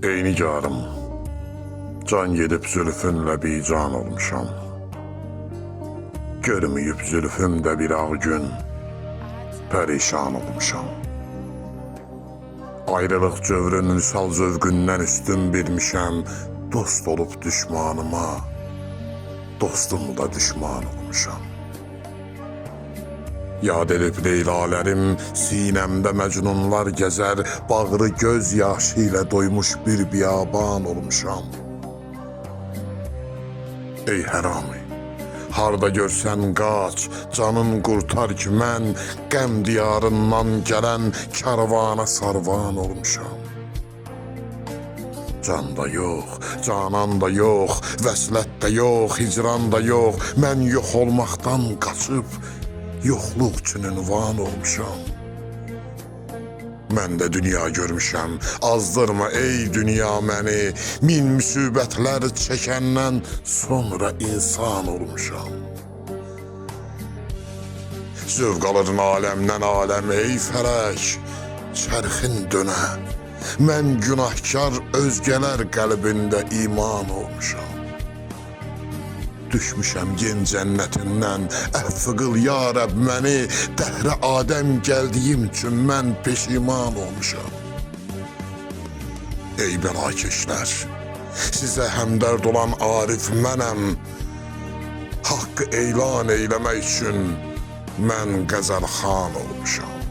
Ey nigarım, can gedib zülfünlə bican olmuşam. Görməyib zülfümdə bir ağ gün, pərişan olmuşam. Ayrılıq cövrün vüsal zövqündən üstün bilmişəm, dost olub düşmanıma, dostumu da düşman olmuşam. Yad edib leylalərim, sinəmdə məcnunlar gəzər, bağrı göz yaşı ilə doymuş bir biyaban olmuşam. Ey hərami, harda görsən qaç, canın qurtar ki mən qəm diyarından gələn kərvana sarvan olmuşam. Can da yox, canan da yox, vəslət də yox, hicran da yox, mən yox olmaqdan qaçıb, yoxluq üçün ünvan olmuşam. Mən də dünya görmüşəm, azdırma ey dünya məni, min müsibətlər çəkəndən sonra insan olmuşam. Zövq alırın aləmdən aləm ey fələk, çərxin dönə, mən günahkar özgələr qəlbində iman olmuşam. Düşmüşəm gen cənnətindən, əfv qıl ya Rəbb məni, dəhrə Adəm gəldiyim üçün mən peşiman olmuşam. Ey bəlakeşlər, sizə həmdərd olan arif mənəm, haqqı elan eyləmək üçün mən qəzəlxan olmuşam.